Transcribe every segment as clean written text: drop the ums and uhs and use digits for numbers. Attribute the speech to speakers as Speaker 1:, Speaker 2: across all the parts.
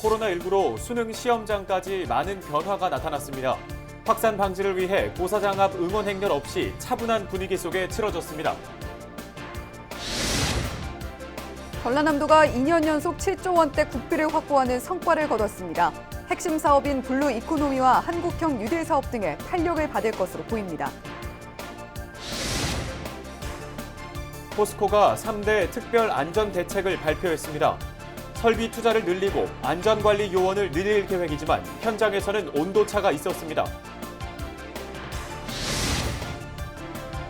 Speaker 1: 코로나19로 수능 시험장까지 많은 변화가 나타났습니다. 확산 방지를 위해 고사장 앞 응원 행렬 없이 차분한 분위기 속에 치러졌습니다.
Speaker 2: 전라남도가 2년 연속 7조 원대 국비를 확보하는 성과를 거뒀습니다. 핵심 사업인 블루 이코노미와 한국형 뉴딜 사업 등에 탄력을 받을 것으로 보입니다.
Speaker 1: 포스코가 3대 특별 안전 대책을 발표했습니다. 설비 투자를 늘리고 안전관리 요원을 늘릴 계획이지만 현장에서는 온도차가 있었습니다.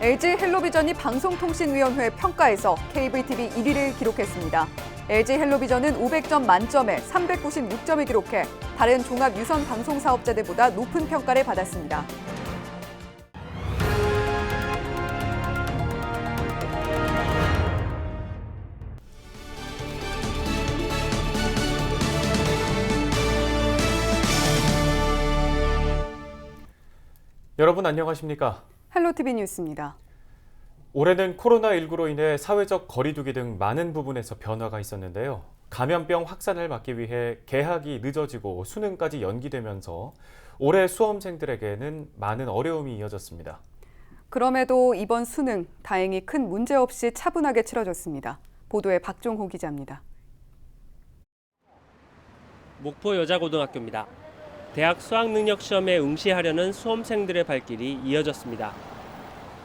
Speaker 2: LG 헬로비전이 방송통신위원회 평가에서 케이블 TV 1위를 기록했습니다. LG 헬로비전은 500점 만점에 396점을 기록해 다른 종합 유선 방송 사업자들보다 높은 평가를 받았습니다.
Speaker 1: 여러분 안녕하십니까?
Speaker 2: 헬로티비 뉴스입니다.
Speaker 1: 올해는 코로나19로 인해 사회적 거리두기 등 많은 부분에서 변화가 있었는데요. 감염병 확산을 막기 위해 개학이 늦어지고 수능까지 연기되면서 올해 수험생들에게는 많은 어려움이 이어졌습니다.
Speaker 2: 그럼에도 이번 수능 다행히 큰 문제 없이 차분하게 치러졌습니다. 보도에 박종호 기자입니다.
Speaker 3: 목포 여자고등학교입니다. 대학 수학능력시험에 응시하려는 수험생들의 발길이 이어졌습니다.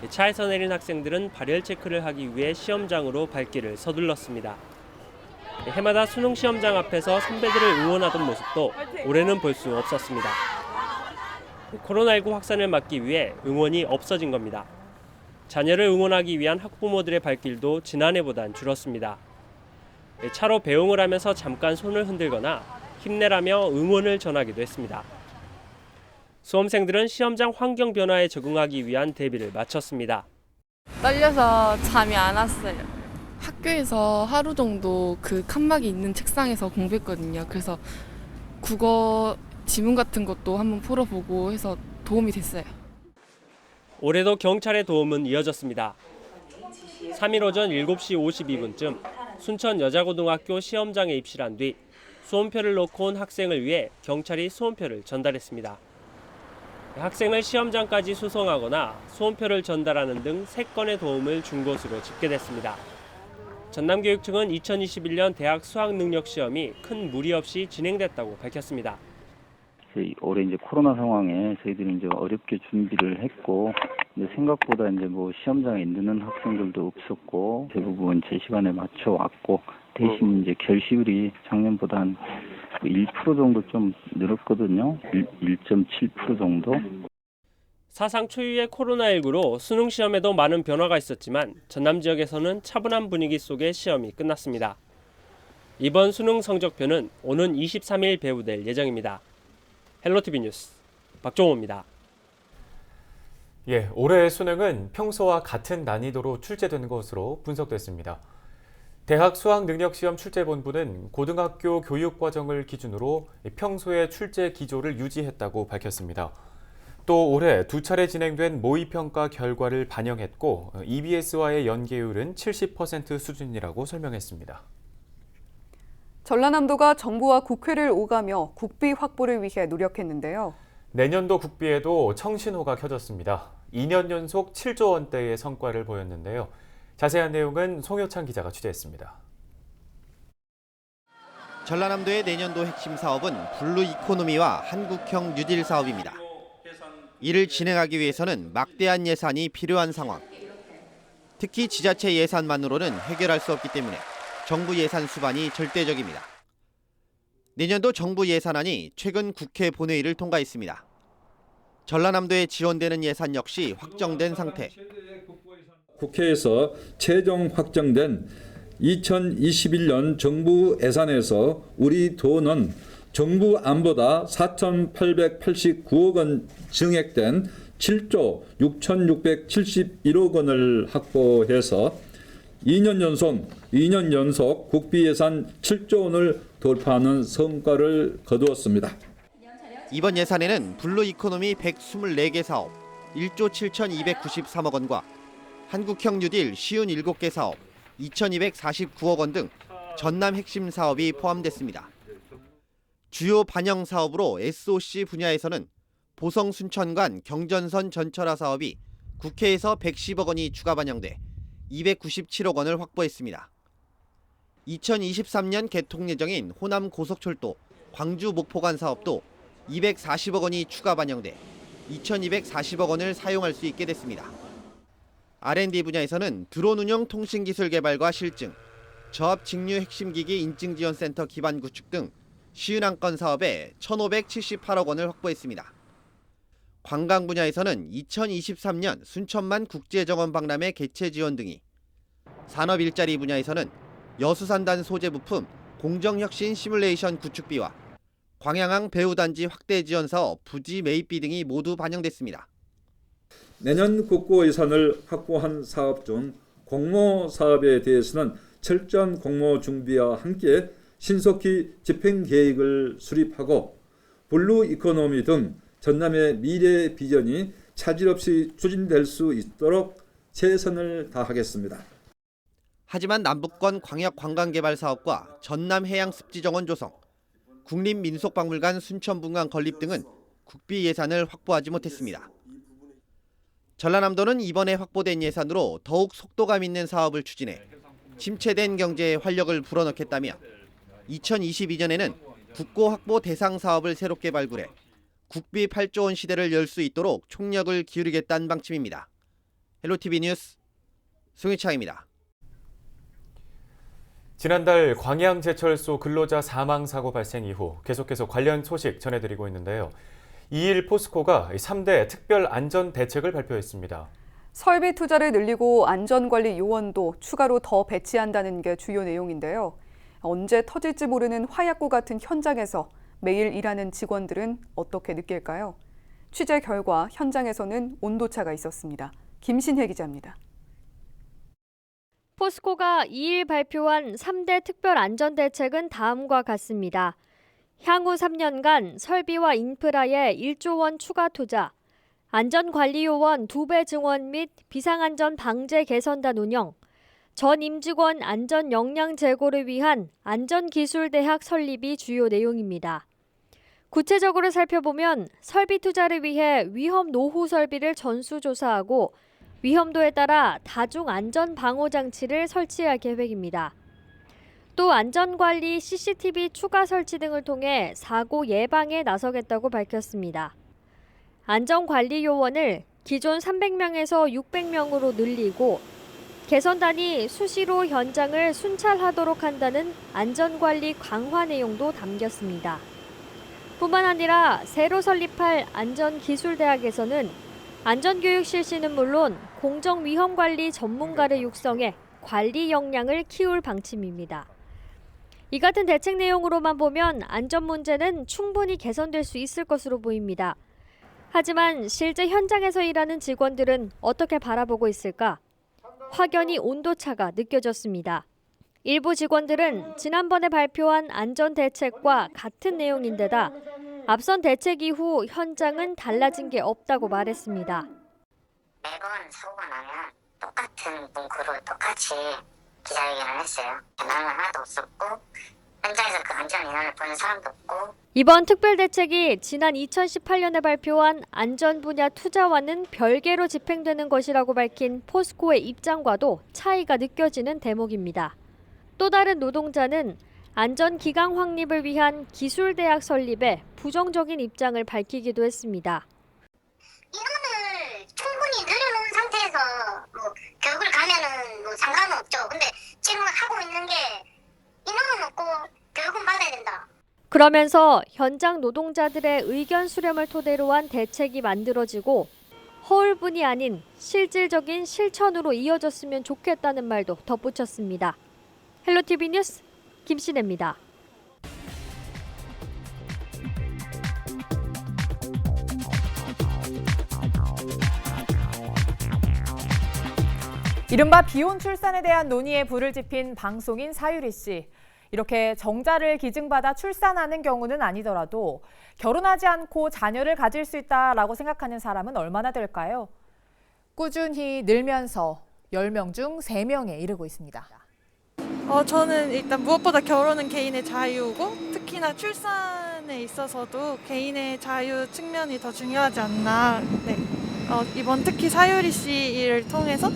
Speaker 3: 차에서 내린 학생들은 발열 체크를 하기 위해 시험장으로 발길을 서둘렀습니다. 해마다 수능 시험장 앞에서 선배들을 응원하던 모습도 올해는 볼 수 없었습니다. 코로나19 확산을 막기 위해 응원이 없어진 겁니다. 자녀를 응원하기 위한 학부모들의 발길도 지난해보단 줄었습니다. 차로 배웅을 하면서 잠깐 손을 흔들거나 힘내라며 응원을 전하기도 했습니다. 수험생들은 시험장 환경 변화에 적응하기 위한 대비를 마쳤습니다.
Speaker 4: 떨려서 잠이 안 왔어요. 학교에서 하루 정도 그 칸막이 있는 책상에서 공부했거든요. 그래서 국어 지문 같은 것도 한번 풀어보고 해서 도움이 됐어요.
Speaker 3: 올해도 경찰의 도움은 이어졌습니다. 3일 오전 7시 52분쯤 순천 여자고등학교 시험장에 입실한 뒤 수험표를 놓고 온 학생을 위해 경찰이 수험표를 전달했습니다. 학생을 시험장까지 수송하거나 수험표를 전달하는 등 3건의 도움을 준 것으로 집계됐습니다. 전남교육청은 2021년 대학 수학능력시험이 큰 무리 없이 진행됐다고 밝혔습니다.
Speaker 5: 올해 이제 코로나 상황에 저희들이 이제 어렵게 준비를 했고, 근데 생각보다 이제 뭐 시험장에 있는 학생들도 없었고, 대부분 제 시간에 맞춰 왔고, 대신 이제 결시율이 작년보다 한 1% 정도 좀 늘었거든요. 1.7% 정도.
Speaker 3: 사상 초유의 코로나19로 수능 시험에도 많은 변화가 있었지만 전남 지역에서는 차분한 분위기 속에 시험이 끝났습니다. 이번 수능 성적표는 오는 23일 배부될 예정입니다. 헬로티비 뉴스 박종호입니다.
Speaker 1: 올해의 수능은 평소와 같은 난이도로 출제된 것으로 분석됐습니다. 대학 수학능력시험 출제본부는 고등학교 교육과정을 기준으로 평소의 출제 기조를 유지했다고 밝혔습니다. 또 올해 2차례 진행된 모의평가 결과를 반영했고 EBS와의 연계율은 70% 수준이라고 설명했습니다.
Speaker 2: 전라남도가 정부와 국회를 오가며 국비 확보를 위해 노력했는데요.
Speaker 1: 내년도 국비에도 청신호가 켜졌습니다. 2년 연속 7조 원대의 성과를 보였는데요. 자세한 내용은 송효찬 기자가 취재했습니다.
Speaker 6: 전라남도의 내년도 핵심 사업은 블루 이코노미와 한국형 뉴딜 사업입니다. 이를 진행하기 위해서는 막대한 예산이 필요한 상황. 특히 지자체 예산만으로는 해결할 수 없기 때문에 정부 예산 수반이 절대적입니다. 내년도 정부 예산안이 최근 국회 본회의를 통과했습니다. 전라남도에 지원되는 예산 역시 확정된 상태.
Speaker 7: 국회에서 최종 확정된 2021년 정부 예산에서 우리 도는 정부 안보다 4,889억 원 증액된 7조 6,671억 원을 확보해서 2년 연속 국비 예산 7조 원을 돌파하는 성과를 거두었습니다.
Speaker 6: 이번 예산에는 블루 이코노미 124개 사업, 1조 7,293억 원과 한국형 뉴딜 57개 사업, 2,249억 원 등 전남 핵심 사업이 포함됐습니다. 주요 반영 사업으로 SOC 분야에서는 보성 순천 간 경전선 전철화 사업이 국회에서 110억 원이 추가 반영돼 297억 원을 확보했습니다. 2023년 개통 예정인 호남 고속철도 광주 목포간 사업도 240억 원이 추가 반영돼 2,240억 원을 사용할 수 있게 됐습니다. R&D 분야에서는 드론 운영 통신기술 개발과 실증, 저압 직류 핵심기기 인증지원센터 기반 구축 등 51건 사업에 1,578억 원을 확보했습니다. 관광 분야에서는 2023년 순천만 국제정원 박람회 개최 지원 등이, 산업 일자리 분야에서는 여수산단 소재 부품 공정혁신 시뮬레이션 구축비와 광양항 배후단지 확대 지원 사업 부지 매입비 등이 모두 반영됐습니다.
Speaker 7: 내년 국고 예산을 확보한 사업 중 공모 사업에 대해서는 철저한 공모 준비와 함께 신속히 집행 계획을 수립하고 블루 이코노미 등 전남의 미래 비전이 차질 없이 추진될 수 있도록 최선을 다하겠습니다.
Speaker 6: 하지만 남북권 광역 관광개발 사업과 전남 해양 습지정원 조성, 국립민속박물관 순천분관 건립 등은 국비 예산을 확보하지 못했습니다. 전라남도는 이번에 확보된 예산으로 더욱 속도감 있는 사업을 추진해 침체된 경제에 활력을 불어넣겠다며 2022년에는 국고 확보 대상 사업을 새롭게 발굴해 국비 8조 원 시대를 열 수 있도록 총력을 기울이겠다는 방침입니다. 헬로티비 뉴스 송희창입니다.
Speaker 1: 지난달 광양제철소 근로자 사망 사고 발생 이후 계속해서 관련 소식 전해드리고 있는데요. 2일 포스코가 3대 특별 안전 대책을 발표했습니다.
Speaker 2: 설비 투자를 늘리고 안전관리 요원도 추가로 더 배치한다는 게 주요 내용인데요. 언제 터질지 모르는 화약고 같은 현장에서 매일 일하는 직원들은 어떻게 느낄까요? 취재 결과 현장에서는 온도차가 있었습니다. 김신혜 기자입니다.
Speaker 8: 포스코가 2일 발표한 3대 특별 안전대책은 다음과 같습니다. 향후 3년간 설비와 인프라에 1조 원 추가 투자, 안전관리요원 2배 증원 및 비상안전 방제 개선단 운영, 전 임직원 안전 역량 제고를 위한 안전기술대학 설립이 주요 내용입니다. 구체적으로 살펴보면 설비 투자를 위해 위험 노후 설비를 전수조사하고 위험도에 따라 다중 안전 방호 장치를 설치할 계획입니다. 또 안전관리 CCTV 추가 설치 등을 통해 사고 예방에 나서겠다고 밝혔습니다. 안전관리 요원을 기존 300명에서 600명으로 늘리고 개선단이 수시로 현장을 순찰하도록 한다는 안전관리 강화 내용도 담겼습니다. 뿐만 아니라 새로 설립할 안전기술대학에서는 안전교육 실시는 물론 공정위험관리 전문가를 육성해 관리 역량을 키울 방침입니다. 이 같은 대책 내용으로만 보면 안전 문제는 충분히 개선될 수 있을 것으로 보입니다. 하지만 실제 현장에서 일하는 직원들은 어떻게 바라보고 있을까? 확연히 온도차가 느껴졌습니다. 일부 직원들은 지난번에 발표한 안전대책과 같은 내용인데다 앞선 대책 이후 현장은 달라진 게 없다고 말했습니다.
Speaker 9: 매번 사고가 나면 똑같은 문구로 똑같이 기자회견을 했어요. 변화는 하나도 없었고 현장에서 그 안전 인원을 보는 사람도 없고.
Speaker 8: 이번 특별대책이 지난 2018년에 발표한 안전 분야 투자와는 별개로 집행되는 것이라고 밝힌 포스코의 입장과도 차이가 느껴지는 대목입니다. 또 다른 노동자는 안전 기강 확립을 위한 기술대학 설립에 부정적인 입장을 밝히기도 했습니다.
Speaker 9: 인원을 충분히 늘려놓은 상태에서 교육을 가면은 상관은 없죠. 근데 지금 하고 있는 게 인원은 없고 교육은 받아야 된다.
Speaker 8: 그러면서 현장 노동자들의 의견 수렴을 토대로 한 대책이 만들어지고 허울뿐이 아닌 실질적인 실천으로 이어졌으면 좋겠다는 말도 덧붙였습니다. 헬로티비 뉴스 김신혜입니다.
Speaker 10: 이른바 비혼 출산에 대한 논의에 불을 지핀 방송인 사유리 씨. 이렇게 정자를 기증받아 출산하는 경우는 아니더라도 결혼하지 않고 자녀를 가질 수 있다라고 생각하는 사람은 얼마나 될까요? 꾸준히 늘면서 10명 중 3명에 이르고 있습니다.
Speaker 11: 저는 일단 무엇보다 결혼은 개인의 자유고 특히나 출산은 출산에 있어서도 개인의 자유 측면이 더 중요하지 않나. 네. 이번 특히 사유리 씨를 통해서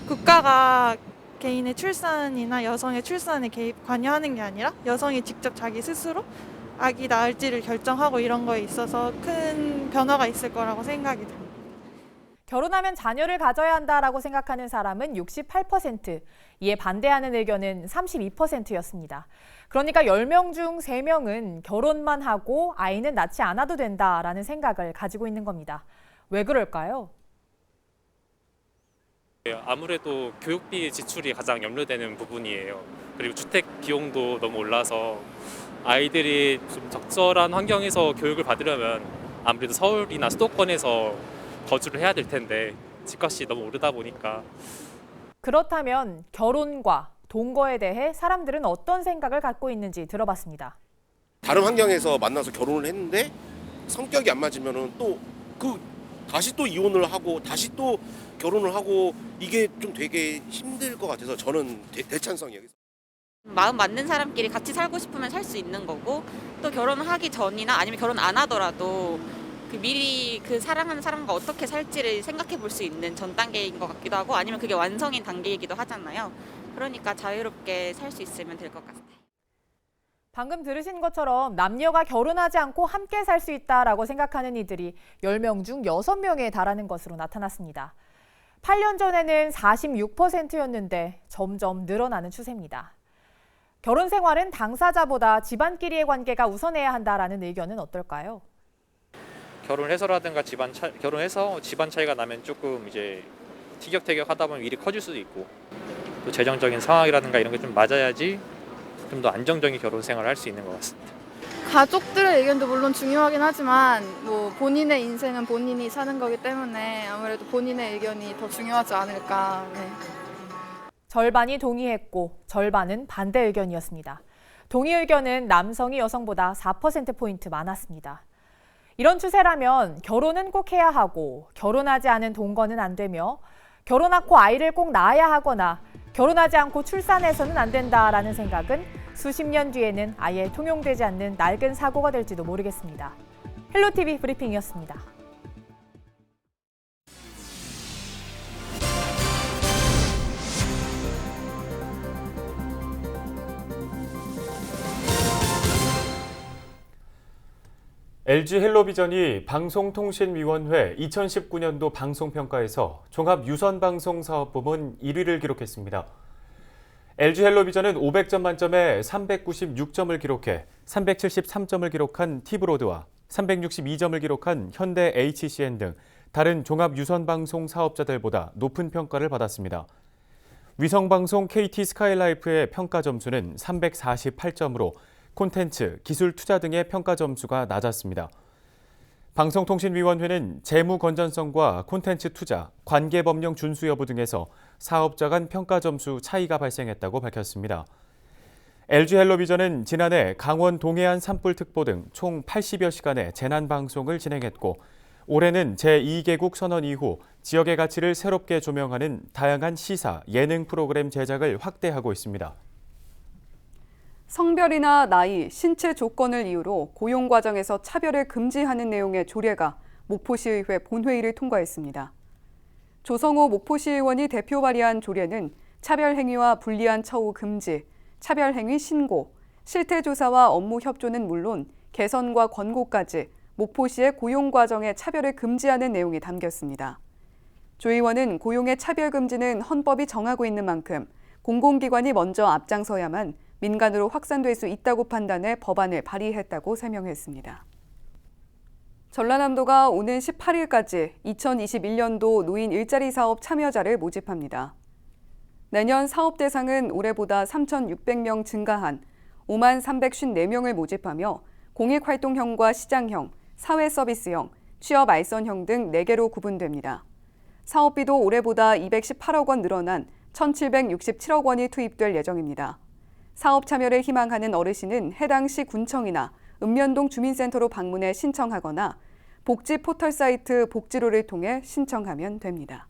Speaker 11: 국가가 개인의 출산이나 여성의 출산에 관여하는 게 아니라 여성이 직접 자기 스스로 아기 낳을지를 결정하고 이런 거에 있어서 큰 변화가 있을 거라고 생각이 듭니다.
Speaker 10: 결혼하면 자녀를 가져야 한다라고 생각하는 사람은 68%, 이에 반대하는 의견은 32%였습니다. 그러니까 10명 중 3명은 결혼만 하고 아이는 낳지 않아도 된다라는 생각을 가지고 있는 겁니다. 왜 그럴까요?
Speaker 12: 아무래도 교육비 지출이 가장 염려되는 부분이에요. 그리고 주택 비용도 너무 올라서 아이들이 좀 적절한 환경에서 교육을 받으려면 아무래도 서울이나 수도권에서 거주를 해야 될 텐데 집값이 너무 오르다 보니까.
Speaker 10: 그렇다면 결혼과 동거에 대해 사람들은 어떤 생각을 갖고 있는지 들어봤습니다.
Speaker 13: 다른 환경에서 만나서 결혼을 했는데 성격이 안 맞으면은 다시 또 이혼을 하고 다시 또 결혼을 하고 이게 좀 되게 힘들 것 같아서 저는 대찬성이에요.
Speaker 14: 마음 맞는 사람끼리 같이 살고 싶으면 살 수 있는 거고, 또 결혼하기 전이나 아니면 결혼 안 하더라도 미리 그 사랑하는 사람과 어떻게 살지를 생각해 볼 수 있는 전 단계인 것 같기도 하고, 아니면 그게 완성인 단계이기도 하잖아요. 그러니까 자유롭게 살 수 있으면 될 것 같아요.
Speaker 10: 방금 들으신 것처럼 남녀가 결혼하지 않고 함께 살 수 있다라고 생각하는 이들이 10명 중 6명에 달하는 것으로 나타났습니다. 8년 전에는 46%였는데 점점 늘어나는 추세입니다. 결혼 생활은 당사자보다 집안끼리의 관계가 우선해야 한다라는 의견은 어떨까요?
Speaker 15: 결혼해서라든가 결혼해서 집안 차이가 나면 조금 이제 티격태격하다 보면 일이 커질 수도 있고, 또 재정적인 상황이라든가 이런 게 좀 맞아야지 좀 더 안정적인 결혼 생활을 할 수 있는 것 같습니다.
Speaker 4: 가족들의 의견도 물론 중요하긴 하지만 본인의 인생은 본인이 사는 거기 때문에 아무래도 본인의 의견이 더 중요하지 않을까. 네.
Speaker 10: 절반이 동의했고 절반은 반대 의견이었습니다. 동의 의견은 남성이 여성보다 4%포인트 많았습니다. 이런 추세라면 결혼은 꼭 해야 하고 결혼하지 않은 동거는 안 되며 결혼하고 아이를 꼭 낳아야 하거나 결혼하지 않고 출산해서는 안 된다라는 생각은 수십 년 뒤에는 아예 통용되지 않는 낡은 사고가 될지도 모르겠습니다. 헬로티비 브리핑이었습니다.
Speaker 1: LG 헬로비전이 방송통신위원회 2019년도 방송평가에서 종합유선방송사업부문 1위를 기록했습니다. LG 헬로비전은 500점 만점에 396점을 기록해 373점을 기록한 T브로드와 362점을 기록한 현대 HCN 등 다른 종합유선방송 사업자들보다 높은 평가를 받았습니다. 위성방송 KT 스카이라이프의 평가 점수는 348점으로 콘텐츠, 기술 투자 등의 평가 점수가 낮았습니다. 방송통신위원회는 재무 건전성과 콘텐츠 투자, 관계 법령 준수 여부 등에서 사업자 간 평가 점수 차이가 발생했다고 밝혔습니다. LG 헬로비전은 지난해 강원 동해안 산불 특보 등 총 80여 시간의 재난 방송을 진행했고, 올해는 제2개국 선언 이후 지역의 가치를 새롭게 조명하는 다양한 시사, 예능 프로그램 제작을 확대하고 있습니다.
Speaker 2: 성별이나 나이, 신체 조건을 이유로 고용 과정에서 차별을 금지하는 내용의 조례가 목포시의회 본회의를 통과했습니다. 조성호 목포시의원이 대표 발의한 조례는 차별 행위와 불리한 처우 금지, 차별 행위 신고, 실태 조사와 업무 협조는 물론 개선과 권고까지 목포시의 고용 과정의 차별을 금지하는 내용이 담겼습니다. 조 의원은 고용의 차별 금지는 헌법이 정하고 있는 만큼 공공기관이 먼저 앞장서야만 민간으로 확산될 수 있다고 판단해 법안을 발의했다고 설명했습니다. 전라남도가 오는 18일까지 2021년도 노인 일자리 사업 참여자를 모집합니다. 내년 사업 대상은 올해보다 3,600명 증가한 5만 354명을 모집하며 공익활동형과 시장형, 사회서비스형, 취업 알선형 등 4개로 구분됩니다. 사업비도 올해보다 218억 원 늘어난 1,767억 원이 투입될 예정입니다. 사업 참여를 희망하는 어르신은 해당 시 군청이나 읍면동 주민센터로 방문해 신청하거나 복지 포털 사이트 복지로를 통해 신청하면 됩니다.